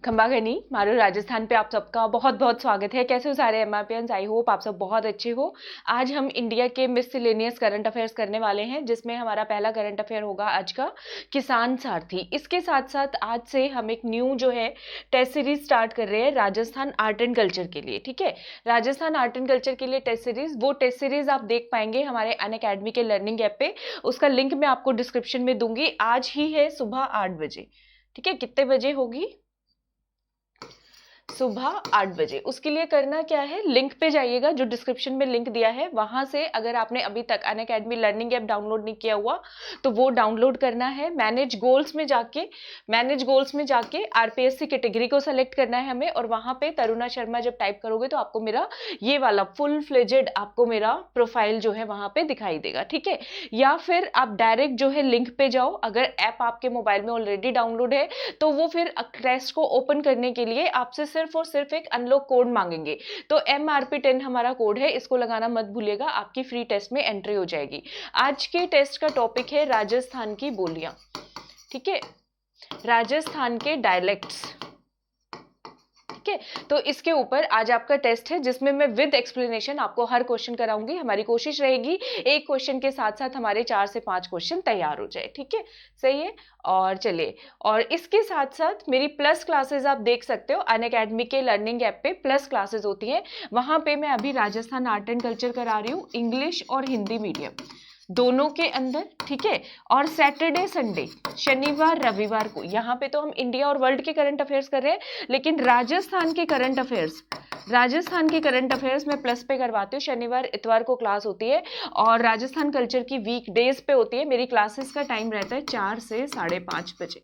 खंबागनी मारू राजस्थान पे आप सबका बहुत बहुत स्वागत है। कैसे हो सारे एमआरपियंस? आई होप आप सब बहुत अच्छे हो। आज हम इंडिया के मिसलेनियस करंट अफेयर्स करने वाले हैं, जिसमें हमारा पहला करंट अफेयर होगा आज का किसान सारथी। इसके साथ साथ आज से हम एक न्यू जो है टेस्ट सीरीज स्टार्ट कर रहे हैं राजस्थान आर्ट एंड कल्चर के लिए। ठीक है, राजस्थान आर्ट एंड कल्चर के लिए टेस्ट सीरीज, वो टेस्ट सीरीज आप देख पाएंगे हमारे अनअकैडमी के लर्निंग ऐप पे। उसका लिंक मैं आपको डिस्क्रिप्शन में दूंगी। आज ही है सुबह 8 बजे। ठीक है, कितने बजे होगी? सुबह 8 बजे। उसके लिए करना क्या है, लिंक पे जाइएगा, जो डिस्क्रिप्शन में लिंक दिया है वहां से अगर आपने अभी तक अनअकैडमी लर्निंग ऐप डाउनलोड नहीं किया हुआ तो वो डाउनलोड करना है। मैनेज गोल्स में जाके आरपीएससी कैटेगरी को सेलेक्ट करना है हमें, और वहां पे तरुणा शर्मा जब टाइप करोगे तो आपको मेरा ये वाला फुल फ्लेजेड आपको मेरा प्रोफाइल जो है वहां पे दिखाई देगा। ठीक है, या फिर आप डायरेक्ट जो है लिंक पे जाओ। अगर ऐप आपके मोबाइल में ऑलरेडी डाउनलोड है तो वो फिर टेस्ट को ओपन करने के लिए आपसे सिर्फ और सिर्फ एक अनलॉक कोड मांगेंगे। तो MRP10 हमारा कोड है, इसको लगाना मत भूलिएगा, आपकी फ्री टेस्ट में एंट्री हो जाएगी। आज के टेस्ट का टॉपिक है राजस्थान की बोलियां। ठीक है, राजस्थान के डायलेक्ट्स। ठीक है, तो इसके ऊपर आज आपका टेस्ट है, जिसमें मैं विद एक्सप्लेनेशन आपको हर क्वेश्चन कराऊंगी। हमारी कोशिश रहेगी एक क्वेश्चन के साथ साथ हमारे 4 से 5 क्वेश्चन तैयार हो जाए। ठीक है, सही है। और चलिए, और इसके साथ साथ मेरी प्लस क्लासेस आप देख सकते हो अनअकैडमी के लर्निंग ऐप पे। प्लस क्लासेस होती है वहां पे। मैं अभी राजस्थान आर्ट एंड कल्चर करा रही हूँ, इंग्लिश और हिंदी मीडियम दोनों के अंदर। ठीक है, और सैटरडे संडे शनिवार रविवार को यहाँ पे तो हम इंडिया और वर्ल्ड के करंट अफेयर्स कर रहे हैं, लेकिन राजस्थान के करंट अफेयर्स मैं प्लस पे करवाती हूँ। शनिवार इतवार को क्लास होती है, और राजस्थान कल्चर की वीक डेज पे होती है। मेरी क्लासेस का टाइम रहता है 4 से 5:30 बजे।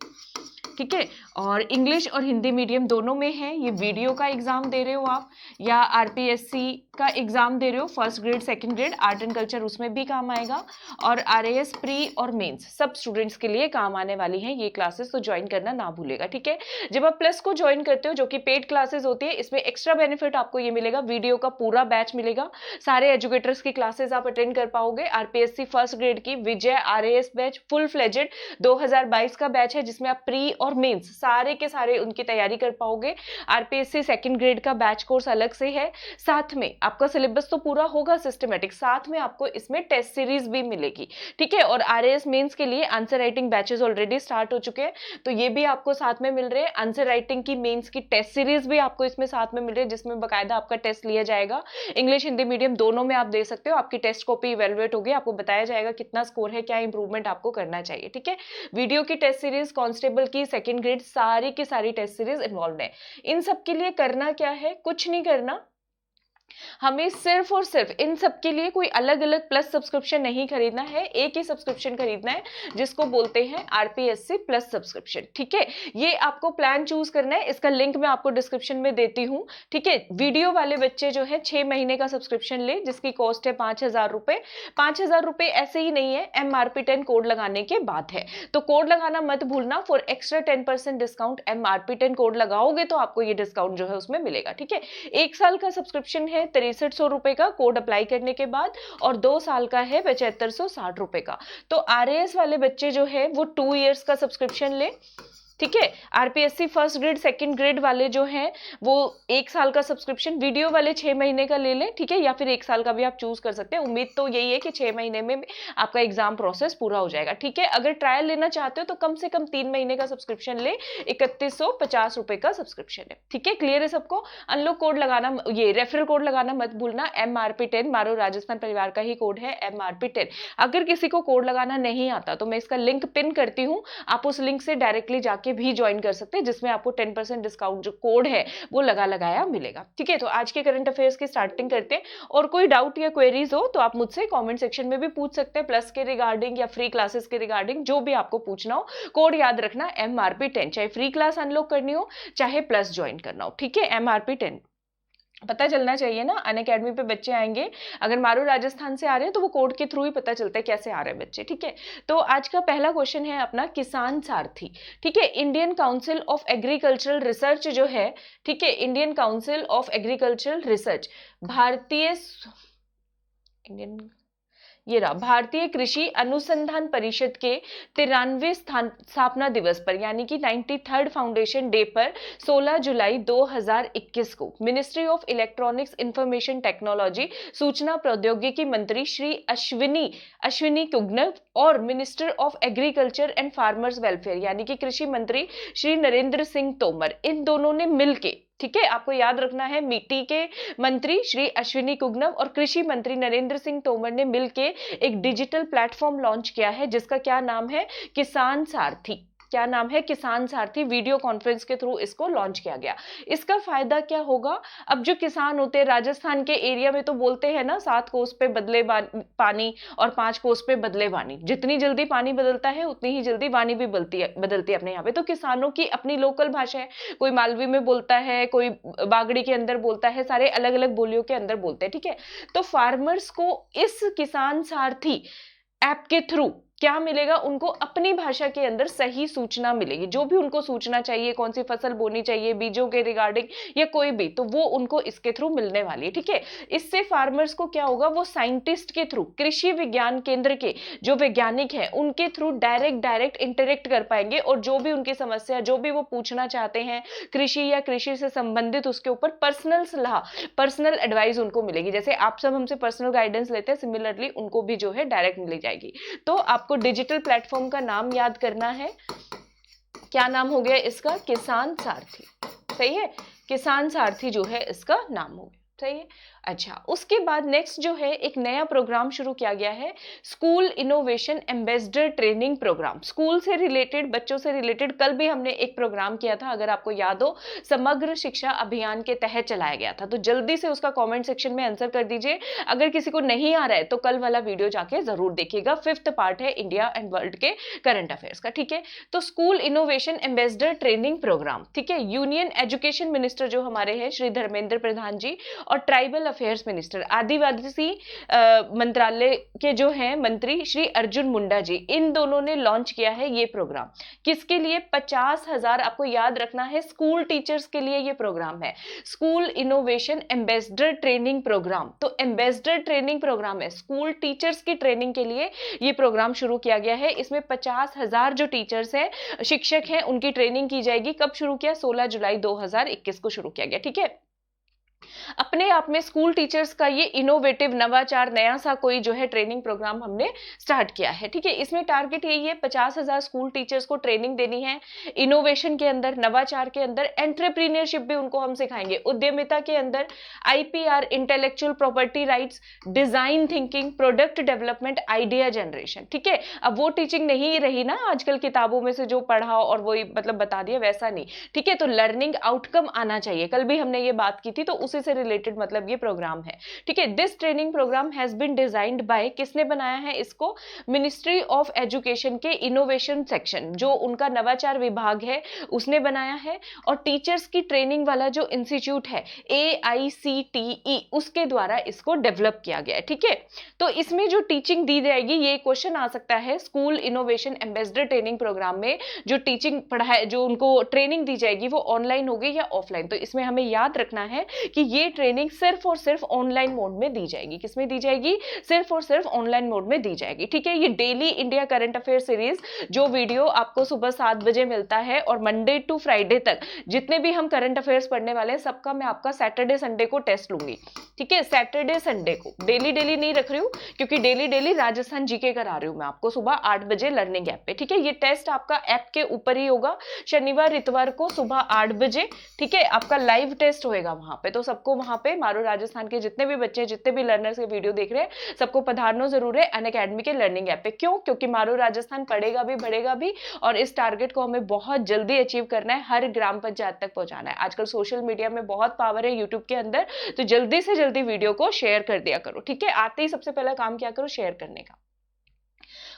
ठीक है, और इंग्लिश और हिंदी मीडियम दोनों में है। ये वीडियो का एग्जाम दे रहे हो आप या आरपीएससी का एग्जाम दे रहे हो, first grade second grade art and culture, उसमें भी काम आएगा। और आरएएस प्री और मेंस सब स्टूडेंट्स के लिए काम आने वाली हैं ये क्लासेस, तो ज्वाइन करना ना भूलेगा। ठीक है, जब आप प्लस को ज्वाइन करते हो, जो कि पेड क्लासेस होती है, इसमें एक्स्ट्रा बेनिफिट आपको ये मिलेगा, वीडियो का पूरा बैच मिलेगा। सारे एजुकेटर्स की क्लासेस आप अटेंड कर पाओगे। आरपीएससी फर्स्ट ग्रेड की विजय आरएएस बैच फुल फ्लेजेड 2022 का बैच है, जिसमें आप प्री और मेंस सारे के सारे उनकी तैयारी कर पाओगे। आरपीएससी सेकंड ग्रेड का बैच कोर्स अलग से है। साथ में आपका सिलेबस तो पूरा होगा सिस्टमेटिक, साथ में आपको इसमें टेस्ट सीरीज भी मिलेगी। ठीक है, और आरएएस मेंस के लिए answer writing batches already start हो चुके हैं, तो ये भी आपको साथ में मिल रहे हैं। आंसर राइटिंग की मेंस की टेस्ट सीरीज भी आपको इसमें साथ में मिल रही है, जिसमें बकायदा आपका टेस्ट लिया जाएगा। इंग्लिश हिंदी मीडियम दोनों में आप दे सकते हो। आपकी टेस्ट कॉपी इवेलुएट होगी, आपको बताया जाएगा कितना स्कोर है, क्या इंप्रूवमेंट आपको करना चाहिए। ठीक है, वीडियो की टेस्ट सीरीज, कांस्टेबल की सेकंड ग्रेड, सारी की सारी टेस्ट सीरीज इन्वॉल्व है। इन सब के लिए करना क्या है, कुछ नहीं करना, हमें सिर्फ और सिर्फ इन सब के लिए कोई अलग अलग प्लस सब्सक्रिप्शन नहीं खरीदना है, एक ही सब्सक्रिप्शन खरीदना है, जिसको बोलते हैं आरपीएससी प्लस सब्सक्रिप्शन। ठीक है, ये आपको प्लान चूज करना है, इसका लिंक मैं आपको डिस्क्रिप्शन में देती हूं। ठीक है, वीडियो वाले बच्चे जो है 6 महीने का सब्सक्रिप्शन ले, जिसकी कॉस्ट है 5,000 रुपए। 5,000 रुपए ऐसे ही नहीं है, MRP10 कोड लगाने के बाद है, तो कोड लगाना मत भूलना। For extra 10% discount MRP10 code लगाओगे तो आपको ये डिस्काउंट जो है उसमें मिलेगा। ठीक है, 1 साल का सब्सक्रिप्शन है 6300 रुपए का कोड अप्लाई करने के बाद, और 2 साल का है 7560 रुपए का। तो आरएएस वाले बच्चे जो है वो 2 इयर्स का सब्सक्रिप्शन ले। ठीक है, RPSC first grade second grade वाले जो हैं वो 1 साल का सब्सक्रिप्शन, वीडियो वाले 6 महीने का ले लें। ठीक है, या फिर 1 साल का भी आप चूज कर सकते हैं। उम्मीद तो यही है कि 6 महीने में आपका एग्जाम प्रोसेस पूरा हो जाएगा। ठीक है, अगर ट्रायल लेना चाहते हो तो कम से कम 3 महीने का सब्सक्रिप्शन ले, 3150 रुपए का सब्सक्रिप्शन है। ठीक है, क्लियर है सबको? अनलॉक कोड लगाना, ये रेफरल कोड लगाना मत भूलना, MRP10 मारो राजस्थान परिवार का ही कोड है MRP10। अगर किसी को कोड लगाना नहीं आता तो मैं इसका लिंक पिन करती हूँ, आप उस लिंक से डायरेक्टली जाके भी ज्वाइन कर सकते हैं, जिसमें आपको 10% डिस्काउंट जो कोड है वो लगाया मिलेगा। ठीक है, तो आज के करंट अफेयर्स की स्टार्टिंग करते हैं, और कोई डाउट या क्वेरीज हो तो आप मुझसे कमेंट सेक्शन में भी पूछ सकते हैं, प्लस के रिगार्डिंग या फ्री क्लासेस के रिगार्डिंग, जो भी आपको पूछना हो। कोड याद रखना MRP10, चाहे फ्री क्लास अनलॉक करनी हो चाहे प्लस ज्वाइन करना हो। ठीक है, MRP10 पता चलना चाहिए ना, अनअकैडमी पे बच्चे आएंगे, अगर मारू राजस्थान से आ रहे हैं तो वो कोड के थ्रू ही पता चलता है कैसे आ रहे हैं बच्चे। ठीक है, तो आज का पहला क्वेश्चन है अपना किसान सारथी। ठीक है, Indian council of agricultural research जो है, ठीक है, Indian council of agricultural research, भारतीय इंडियन ये रहा, भारतीय कृषि अनुसंधान परिषद के 93वें स्थापना दिवस पर यानी कि 93rd फाउंडेशन डे पर 16 जुलाई 2021 को ministry of electronics information technology सूचना प्रौद्योगिकी मंत्री श्री अश्विनी कुगनव और minister of agriculture and farmers welfare यानी कि कृषि मंत्री श्री नरेंद्र सिंह तोमर, इन दोनों ने मिलके, ठीक है, आपको याद रखना है, मिट्टी के मंत्री श्री अश्विनी कुगनव और कृषि मंत्री नरेंद्र सिंह तोमर ने मिलके एक डिजिटल प्लेटफॉर्म लॉन्च किया है जिसका क्या नाम है, किसान सारथी। क्या नाम है, किसान सारथी। वीडियो कॉन्फ्रेंस के थ्रू इसको लॉन्च किया गया। इसका फायदा क्या होगा, अब जो किसान होते हैं राजस्थान के एरिया में तो बोलते हैं ना 7 कोस पे बदले पानी और 5 कोस पे बदले वानी, जितनी जल्दी पानी बदलता है उतनी ही जल्दी वानी भी बदलती है अपने यहाँ पे। तो किसानों की अपनी लोकल भाषा है, कोई मालवी में बोलता है, कोई बागड़ी के अंदर बोलता है, सारे अलग अलग बोलियों के अंदर बोलते हैं, ठीक है। तो फार्मर्स को इस किसान सारथी ऐप के थ्रू क्या मिलेगा, उनको अपनी भाषा के अंदर सही सूचना मिलेगी, जो भी उनको सूचना चाहिए, कौन सी फसल बोनी चाहिए, बीजों के रिगार्डिंग या कोई भी, तो वो उनको इसके थ्रू मिलने वाली है, ठीक है। इससे फार्मर्स को क्या होगा, वो साइंटिस्ट के थ्रू, कृषि विज्ञान केंद्र के जो वैज्ञानिक हैं उनके थ्रू डायरेक्ट इंटरेक्ट कर पाएंगे और जो भी उनकी समस्या, जो भी वो पूछना चाहते हैं कृषि या कृषि से संबंधित, उसके ऊपर पर्सनल सलाह, पर्सनल एडवाइस उनको मिलेगी। जैसे आप सब हमसे पर्सनल गाइडेंस लेते हैं, सिमिलरली उनको भी जो है डायरेक्ट मिल जाएगी। तो आपको डिजिटल प्लेटफॉर्म का नाम याद करना है, क्या नाम हो गया इसका, किसान सारथी, सही है, किसान सारथी जो है इसका नाम हो गया, सही है। अच्छा, उसके बाद नेक्स्ट जो है एक नया प्रोग्राम शुरू किया गया है, school innovation ambassador training programme. School से रिलेटेड, बच्चों से रिलेटेड कल भी हमने एक प्रोग्राम किया था, अगर आपको याद हो, समग्र शिक्षा अभियान के तहत चलाया गया था। तो जल्दी से उसका कमेंट सेक्शन में आंसर कर दीजिए। अगर किसी को नहीं आ रहा है तो कल वाला वीडियो जाके जरूर देखिएगा, 5th पार्ट है इंडिया एंड वर्ल्ड के करंट अफेयर्स का, ठीक है। तो school innovation ambassador training programme, ठीक है, यूनियन एजुकेशन मिनिस्टर जो हमारे हैं श्री धर्मेंद्र प्रधान जी और ट्राइबल अफेयर्स मिनिस्टर, आदिवासी मंत्रालय के जो हैं मंत्री श्री अर्जुन मुंडा जी, इन दोनों ने लॉन्च किया है ये प्रोग्राम। किसके लिए, 50,000, आपको याद रखना है, स्कूल टीचर्स के लिए ये प्रोग्राम है, school innovation ambassador training programme. तो एम्बेसडर ट्रेनिंग प्रोग्राम है, स्कूल टीचर्स की ट्रेनिंग के लिए ये प्रोग्राम शुरू किया गया है। इसमें 50,000 जो टीचर्स हैं, शिक्षक हैं, उनकी ट्रेनिंग की जाएगी। कब शुरू किया, 16 जुलाई 2021 को शुरू किया गया, ठीक है। अपने आप में स्कूल टीचर्स का ये इनोवेटिव, नवाचार, नया सा कोई जो है ट्रेनिंग प्रोग्राम हमने स्टार्ट किया है, ठीक है। इसमें टारगेट यही है, 50,000 स्कूल टीचर्स को ट्रेनिंग देनी है इनोवेशन के अंदर, नवाचार के अंदर, एंटरप्रीनियरशिप भी उनको हम सिखाएंगे, उद्यमिता के अंदर, IPR, intellectual property rights, design thinking, product development, idea generation, ठीक है। अब वो टीचिंग नहीं रही ना आजकल किताबों में से जो पढ़ा और वही मतलब बता दिया, वैसा नहीं, ठीक है। तो लर्निंग आउटकम आना चाहिए, कल भी हमने ये बात की थी, तो उसी से रिलेटेड मतलब ये प्रोग्राम है, ठीक है। This training programme has been designed by, किसने बनाया है इसको, मिनिस्ट्री ऑफ एजुकेशन के इनोवेशन सेक्शन, जो उनका नवाचार विभाग है उसने बनाया है, और टीचर्स की ट्रेनिंग वाला जो इंस्टीट्यूट है AICTE, उसके द्वारा इसको डेवलप किया गया है, ठीक है। तो इसमें जो टीचिंग दी जाएगी, ये क्वेश्चन आ सकता है, school innovation ambassador training programme में जो टीचिंग पढ़ाए, जो उनको ट्रेनिंग दी जाएगी, वो ऑनलाइन होगी या ऑफलाइन। तो इसमें हमें याद रखना है कि ये ट्रेनिंग सिर्फ और सिर्फ ऑनलाइन मोड में दी जाएगी। किसमें दी जाएगी, सिर्फ और सिर्फ ऑनलाइन मोड में दी जाएगी, ठीक है। ये daily India current affair series जो वीडियो आपको सुबह 7 बजे मिलता है, और मंडे टू फ्राइडे तक जितने भी हम करंट अफेयर्स पढ़ने वाले हैं, सबका मैं आपका सैटरडे संडे को टेस्ट लूंगी, ठीक है। सैटरडे संडे को, डेली नहीं रख रही हूँ, क्योंकि डेली राजस्थान जीके करा रही हूँ मैं आपको सुबह 8 बजे लर्निंग ऐप पे, ठीक है। ये टेस्ट आपका ऐप के ऊपर ही होगा, शनिवार इतवार को सुबह 8 बजे, ठीक है, आपका लाइव टेस्ट होएगा वहां पे। तो सबको वहां पे मारो राजस्थान के जितने भी बच्चे, जितने भी लर्नर्स के वीडियो देख रहे हैं, सबको पधारना जरूर है अनअकैडमी के लर्निंग ऐप पे। क्यों, क्योंकि मारो राजस्थान पढ़ेगा भी, बढ़ेगा भी, और इस टारगेट को हमें बहुत जल्दी अचीव करना है, हर ग्राम पंचायत तक पहुंचाना है। आजकल सोशल मीडिया में बहुत पावर है यूट्यूब के अंदर, तो जल्दी से जल्दी वीडियो को शेयर कर दिया करो, ठीक है। आते ही सबसे पहला काम क्या करो, शेयर करने का।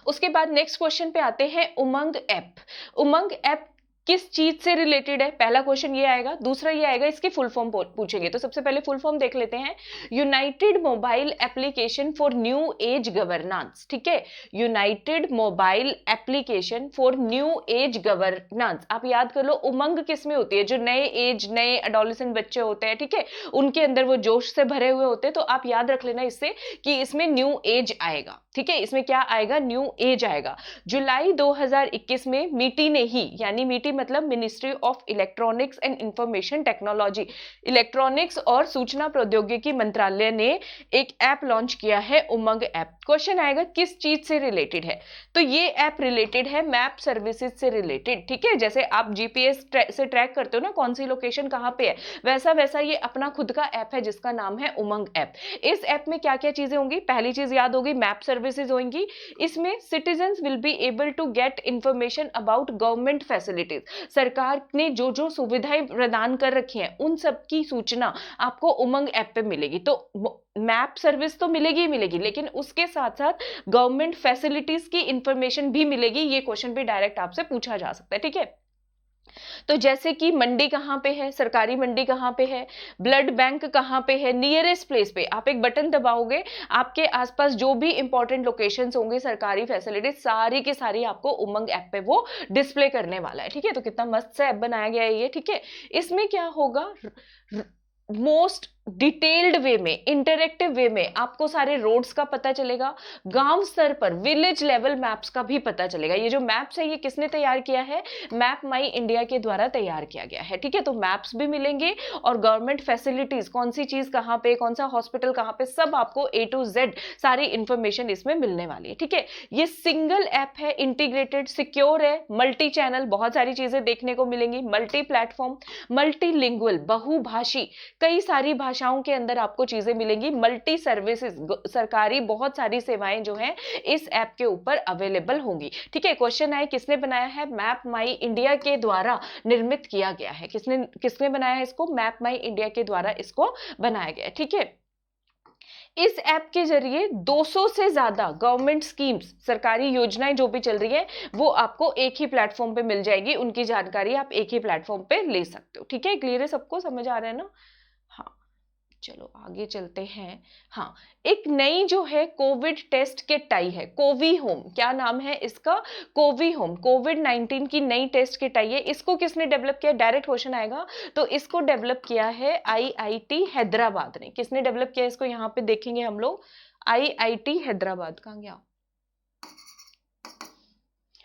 उसके बाद नेक्स्ट क्वेश्चन पे आते हैं, उमंग ऐप। उमंग ऐप किस चीज से रिलेटेड है, पहला क्वेश्चन ये आएगा। दूसरा ये आएगा इसकी फुल फॉर्म पूछेंगे, तो सबसे पहले फुल फॉर्म देख लेते हैं, United mobile application for new age governance. ठीक है, United mobile application for new age governance. आप याद कर लो, उमंग किसमें होती है, जो नए एज, नए एडोलेसेंट बच्चे होते हैं, ठीक है, उनके अंदर वो जोश से भरे हुए होते हैं। तो आप याद रख लेना इससे कि इसमें न्यू एज आएगा। ठीक है, इसमें क्या आएगा, न्यू एज आएगा। जुलाई 2021 में मीटी ने ही, यानी मीटी मतलब ministry of electronics and information technology, electronics और सूचना प्रौद्योगिकी मंत्रालय ने एक ऐप लॉन्च किया है, उमंग ऐप। क्वेश्चन आएगा किस चीज से रिलेटेड है, तो ये ऐप रिलेटेड है मैप सर्विसेज से रिलेटेड। ठीक है, जैसे आप जीपीएस से ट्रैक करते हो ना कौन सी लोकेशन कहां पे है, वैसा वैसा ये अपना खुद का ऐप है जिसका नाम है उमंग ऐप। इस ऐप में क्या क्या चीजें होंगी, पहली चीज याद होगी मैप सर्विसेज होंगी। इसमें citizens will be able to get information about government facilities, सरकार ने जो जो सुविधाएं प्रदान कर रखी हैं उन सब की सूचना आपको उमंग ऐप पे मिलेगी। तो मैप सर्विस तो मिलेगी ही मिलेगी, लेकिन उसके साथ साथ गवर्नमेंट फैसिलिटीज की इंफॉर्मेशन भी मिलेगी। ये क्वेश्चन भी डायरेक्ट आपसे पूछा जा सकता है। ठीक है, तो जैसे कि मंडी कहां पे है, सरकारी मंडी कहां पे है, ब्लड बैंक कहां पे है, नियरेस्ट प्लेस पे आप एक बटन दबाओगे, आपके आसपास जो भी इंपॉर्टेंट लोकेशंस होंगे, सरकारी फैसिलिटीज सारी की सारी आपको उमंग ऐप पे वो डिस्प्ले करने वाला है। ठीक है, तो कितना मस्त सा ऐप बनाया गया है ये। ठीक है, इसमें क्या होगा, मोस्ट डिटेल्ड वे में, इंटरेक्टिव वे में आपको सारे रोड्स का पता चलेगा, गांव स्तर पर विलेज लेवल मैप्स का भी पता चलेगा। ये जो मैप्स है ये किसने तैयार किया है, मैप माई इंडिया के द्वारा तैयार किया गया है। ठीक है, तो मैप्स भी मिलेंगे और गवर्नमेंट फैसिलिटीज, कौन सी चीज कहां पे, कौन सा हॉस्पिटल कहां पे, सब आपको A to Z सारी इंफॉर्मेशन इसमें मिलने वाली है। ठीक है, ये सिंगल ऐप है, इंटीग्रेटेड, सिक्योर है, मल्टी चैनल, बहुत सारी चीजें देखने को मिलेंगी, मल्टी प्लेटफॉर्म, मल्टीलिंगुअल, बहुभाषी, कई सारी भाषाओं के अंदर आपको चीजें मिलेंगी, मल्टी सर्विसेज, सरकारी बहुत सारी सेवाएं जो हैं इस ऐप के ऊपर अवेलेबल होंगी। ठीक है, क्वेश्चन है किसने बनाया है, मैप माई इंडिया के द्वारा निर्मित किया गया है। किसने किसने बनाया है इसको, मैप माई इंडिया के द्वारा इसको बनाया गया है। ठीक है, इस ऐप के जरिए 200 से ज्यादा गवर्नमेंट स्कीम्स, सरकारी योजनाएं जो भी चल रही है वो आपको एक ही प्लेटफॉर्म पे मिल जाएगी, उनकी जानकारी आप एक ही प्लेटफॉर्म पे ले सकते हो। ठीक है, क्लियर है, सबको समझ आ रहा है ना। हाँ, चलो आगे चलते हैं। हाँ, एक नई जो है कोविड टेस्ट किट आई है, कोवी होम, क्या नाम है इसका, कोवी होम, कोविड-19 की नई टेस्ट किट आई है। इसको किसने डेवलप किया, डायरेक्ट क्वेश्चन आएगा, तो इसको डेवलप किया है आईआईटी हैदराबाद ने। किसने डेवलप किया इसको, यहाँ पे देखेंगे हम लोग, आईआईटी हैदराबाद, कहाँ गया,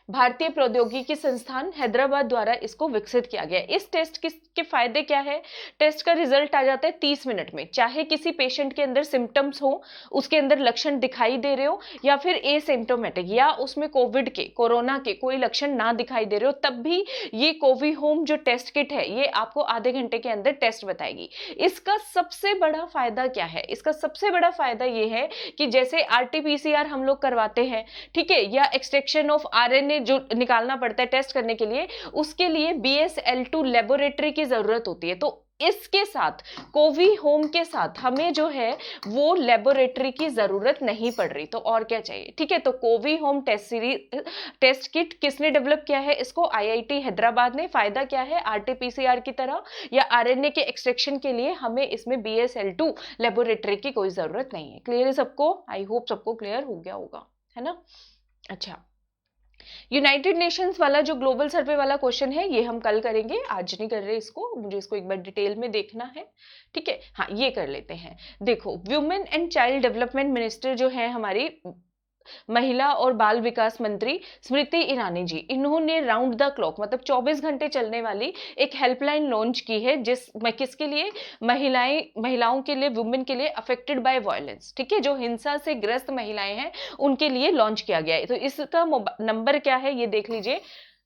भारतीय प्रौद्योगिकी संस्थान हैदराबाद द्वारा इसको विकसित किया गया। इस टेस्ट के फायदे क्या है, टेस्ट का रिजल्ट आ जाता है 30 मिनट में, चाहे किसी पेशेंट के अंदर सिम्टम्स हो, उसके अंदर लक्षण दिखाई दे रहे हो, या फिर एसिम्प्टोमेटिक, या उसमें कोविड के, कोरोना के कोई लक्षण ना दिखाई दे रहे हो, तब भी ये कोवी होम जो टेस्ट किट है ये आपको आधे घंटे के अंदर टेस्ट बताएगी। इसका सबसे बड़ा फायदा क्या है, इसका सबसे बड़ा फायदा ये है कि जैसे आरटीपीसीआर हम लोग करवाते हैं, ठीक है, या एक्सट्रैक्शन ऑफ आरएनए जो निकालना पड़ता है टेस्ट करने के लिए, उसके लिए BSL-2 लेबोरेटरी की जरूरत होती है। तो इसके साथ, कोवी होम के साथ हमें जो है वो लेबोरेटरी की जरूरत नहीं पड़ रही, तो और क्या चाहिए। ठीक है, तो कोवी होम टेस्ट किट किसने डेवलप किया है, इसको आईआईटी हैदराबाद ने। फायदा क्या है, आरटीपीसीआर की तरह या आरएनए के एक्सट्रैक्शन के लिए हमें इसमें BSL-2 लेबोरेटरी की कोई जरूरत नहीं है। क्लियर है सबको, आई होप सबको क्लियर हो गया होगा, है ना। अच्छा, यूनाइटेड नेशंस वाला जो ग्लोबल सर्वे वाला क्वेश्चन है ये हम कल करेंगे, आज नहीं कर रहे इसको, मुझे इसको एक बार डिटेल में देखना है। ठीक है, हाँ ये कर लेते हैं। देखो, women and child development minister जो है हमारी महिला और बाल विकास मंत्री स्मृति ईरानी जी, इन्होंने राउंड द क्लॉक मतलब 24 घंटे चलने वाली एक हेल्पलाइन लॉन्च की है, किसके लिए, महिलाओं के लिए, वुमेन के लिए अफेक्टेड बाय वायलेंस। ठीक है, जो हिंसा से ग्रस्त महिलाएं हैं उनके लिए लॉन्च किया गया है। तो इसका नंबर क्या है ये देख लीजिए।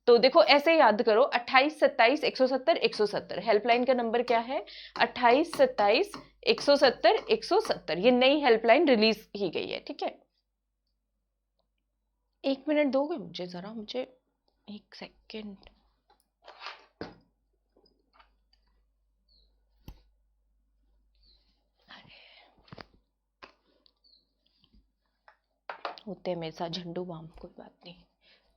तो देखो ऐसे याद करो, 28 27 170 170, हेल्पलाइन का नंबर क्या है, 28 27 170 170। ये नई हेल्पलाइन रिलीज की गई है। ठीक है, 1 मिनट दोगे मुझे जरा, मुझे 1 सेकेंड। होते हैं मेरे साथ झंडू बाम, कोई बात नहीं।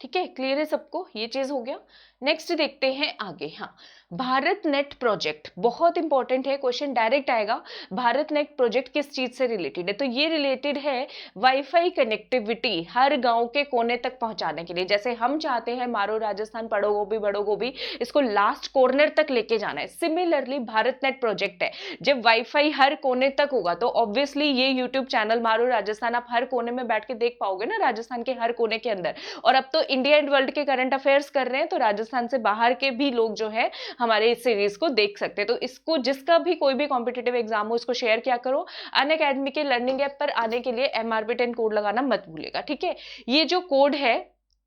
ठीक है, क्लियर है सबको, ये चीज हो गया। नेक्स्ट देखते हैं आगे। हाँ, भारत नेट प्रोजेक्ट बहुत इंपॉर्टेंट है, क्वेश्चन डायरेक्ट आएगा। भारत नेट प्रोजेक्ट किस चीज से रिलेटेड है? तो ये रिलेटेड है वाईफाई कनेक्टिविटी हर गांव के कोने तक पहुंचाने के लिए। जैसे हम चाहते हैं मारो राजस्थान, पढ़ो गोभी बड़ो गोभी, इसको लास्ट कॉर्नर तक लेके जाना है। सिमिलरली भारत नेट प्रोजेक्ट है, जब वाईफाई हर कोने तक होगा तो ऑब्वियसली ये यूट्यूब चैनल मारो राजस्थान आप हर कोने में बैठ के देख पाओगे ना, राजस्थान के हर कोने के अंदर। और अब तो इंडिया एंड वर्ल्ड के करंट अफेयर्स कर रहे हैं, तो राजस्थान से बाहर के भी लोग जो है हमारे इस सीरीज को देख सकते हैं। तो इसको जिसका भी कोई भी कॉम्पिटिटिव एग्जाम हो, इसको शेयर क्या करो। अनअकैडमी के लर्निंग ऐप पर आने के लिए MRP10 कोड लगाना मत भूलिएगा, ठीक है। ये जो कोड है,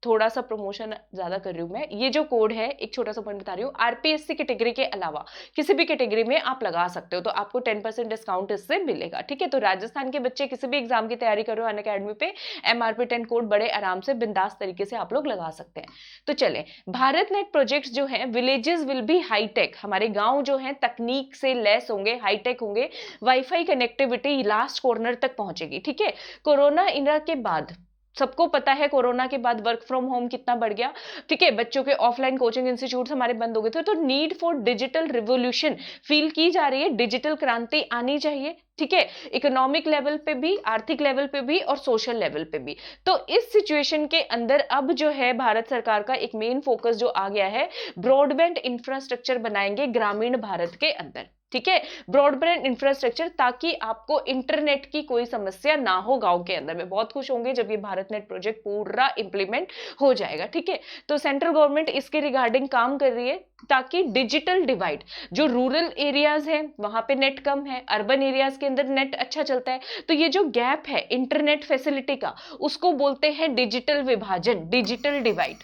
थोड़ा सा प्रमोशन ज्यादा कर रही हूं मैं, ये जो कोड है एक छोटा सा पॉइंट बता रही हूँ, RPSC कैटेगरी के अलावा किसी भी कैटेगरी में आप लगा सकते हो, तो आपको 10% डिस्काउंट इससे मिलेगा, ठीक है। तो राजस्थान के बच्चे किसी भी एग्जाम की तैयारी कर रहे हो अनअकैडमी पे, MRP10 कोड बड़े आराम से बिंदास तरीके से आप लोग लगा सकते हैं। तो चले, भारत नेट प्रोजेक्ट जो है, विलेजेस विल बी हाईटेक, हमारे गांव जो है तकनीक से लैस होंगे, हाईटेक होंगे, वाईफाई कनेक्टिविटी लास्ट कॉर्नर तक पहुंचेगी, ठीक है। कोरोना इरा के बाद सबको पता है कोरोना के बाद वर्क फ्रॉम होम कितना बढ़ गया, ठीक है। बच्चों के ऑफलाइन कोचिंग इंस्टीट्यूट हमारे बंद हो गए थे, तो need for digital revolution feel की जा रही है, डिजिटल क्रांति आनी चाहिए, ठीक है। इकोनॉमिक लेवल पे भी, आर्थिक लेवल पे भी और सोशल लेवल पे भी। तो इस सिचुएशन के अंदर अब जो है भारत सरकार का एक मेन फोकस जो आ गया है, ब्रॉडबैंड इंफ्रास्ट्रक्चर बनाएंगे ग्रामीण भारत के अंदर, ठीक है। ब्रॉडबैंड इंफ्रास्ट्रक्चर, ताकि आपको इंटरनेट की कोई समस्या ना हो गांव के अंदर में। बहुत खुश होंगे जब ये भारत नेट प्रोजेक्ट पूरा इंप्लीमेंट हो जाएगा, ठीक है। तो सेंट्रल गवर्नमेंट इसके रिगार्डिंग काम कर रही है, ताकि डिजिटल डिवाइड, जो रूरल एरियाज है वहां पे नेट कम है, अर्बन एरियाज के अंदर नेट अच्छा चलता है, तो ये जो गैप है इंटरनेट फैसिलिटी का, उसको बोलते हैं डिजिटल विभाजन, डिजिटल डिवाइड,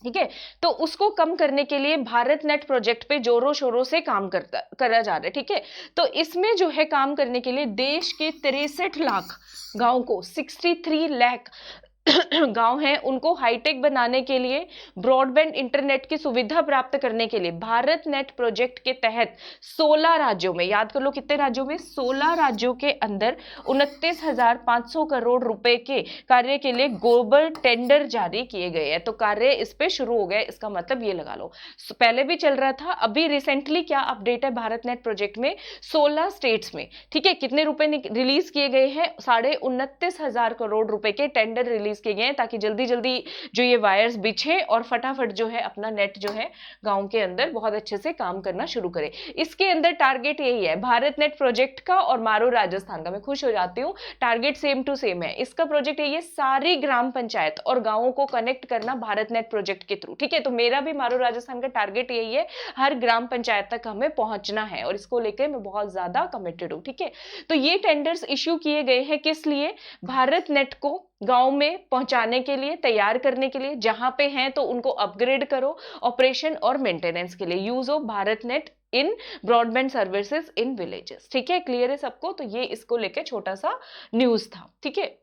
ठीक है। तो उसको कम करने के लिए भारत नेट प्रोजेक्ट पे जोरों शोरों से काम करा जा रहा है, ठीक है। तो इसमें जो है काम करने के लिए देश के 63 लाख गांव को, 63 लाख गांव हैं, उनको हाईटेक बनाने के लिए, ब्रॉडबैंड इंटरनेट की सुविधा प्राप्त करने के लिए भारत नेट प्रोजेक्ट के तहत 16 राज्यों में, याद कर लो कितने राज्यों में, 16 राज्यों के अंदर 29,500 करोड़ रुपए के कार्य के लिए ग्लोबल टेंडर जारी किए गए हैं। तो कार्य इस पे शुरू हो गया, इसका मतलब ये लगा लो। पहले भी चल रहा था, अभी रिसेंटली क्या अपडेट है भारत नेट प्रोजेक्ट में, 16 स्टेट्स में, ठीक है, कितने रुपए रिलीज किए गए हैं, 29,500 करोड़ रुपए के टेंडर रिलीज किए गए, ताकि जल्दी जल्दी जो ये वायर्स बिछे और फटाफट जो है अपना नेट जो है गांव के अंदर बहुत अच्छे से काम करना शुरू करे। इसके अंदर टारगेट यही है भारत नेट प्रोजेक्ट का और मारो राजस्थान का। मैं खुश हो जाती हूँ, टारगेट सेम टू सेम है। इसका प्रोजेक्ट यही है, सारी ग्राम पंचायत और गांवों को कनेक्ट करना भारत नेट प्रोजेक्ट के थ्रू, ठीक है। तो मेरा भी मारो राजस्थान का टारगेट यही है, हर ग्राम पंचायत तक हमें पहुंचना है, और इसको लेकर मैं बहुत ज्यादा कमिटेड हूं, ठीक है। तो ये टेंडर्स इश्यू किए गए हैं किस लिए, भारत नेट को गांव में पहुंचाने के लिए, तैयार करने के लिए, जहां पे हैं तो उनको अपग्रेड करो, ऑपरेशन और मेंटेनेंस के लिए, use of Bharat net in broadband services in villages, ठीक है। क्लियर है सबको? तो ये इसको लेके छोटा सा न्यूज था, ठीक है।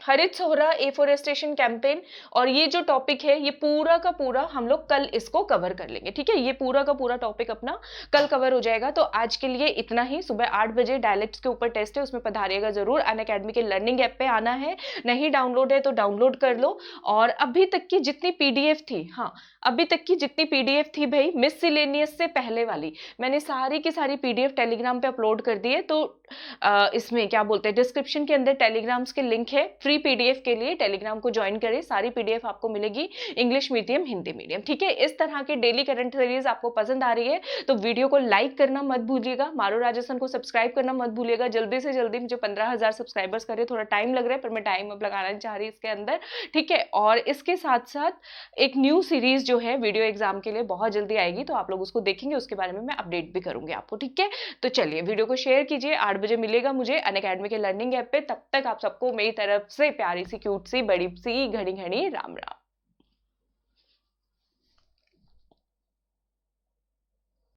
हरित सोहरा एफोरेस्टेशन कैंपेन, और ये जो टॉपिक है ये पूरा का पूरा हम लोग कल इसको कवर कर लेंगे, ठीक है। ये पूरा का पूरा टॉपिक अपना कल कवर हो जाएगा। तो आज के लिए इतना ही। सुबह 8 बजे डायलेक्ट्स के ऊपर टेस्ट है, उसमें पधारिएगा जरूर। अनअकैडमी के लर्निंग ऐप पे आना है, नहीं डाउनलोड है तो डाउनलोड कर लो। और अभी तक की जितनी पीडीएफ थी, हाँ अभी तक की जितनी पीडीएफ थी भाई, मिसलेनियस से पहले वाली, मैंने सारी की सारी पीडीएफ टेलीग्राम पे अपलोड कर दी है। तो इसमें क्या बोलते हैं, डिस्क्रिप्शन के अंदर टेलीग्राम्स के लिंक है, फ्री पीडीएफ के लिए टेलीग्राम को ज्वाइन करें। सारी पीडीएफ आपको मिलेगी, इंग्लिश मीडियम, हिंदी मीडियम, ठीक है। इस तरह के डेली करंट सीरीज आपको पसंद आ रही है तो वीडियो को लाइक करना मत भूलिएगा, मारो राजस्थान को सब्सक्राइब करना मत भूलिएगा। जल्दी से जल्दी मुझे 15,000 सब्सक्राइबर्स करे, थोड़ा टाइम लग रहा है पर मैं टाइम अब लगाना चाह रही इसके अंदर, ठीक है। और इसके साथ साथ एक न्यू सीरीज जो है वीडियो एग्जाम के लिए बहुत जल्दी आएगी, तो आप लोग उसको देखेंगे, उसके बारे में मैं अपडेट भी करूंगी आपको, ठीक है। तो चलिए वीडियो को शेयर कीजिए। 8 बजे मिलेगा मुझे अनअकैडमी के लर्निंग ऐप पे। तब तक आप सबको मेरी तरफ से प्यारी सी, क्यूट सी, बड़ी सी, घड़ी घड़ी राम राम।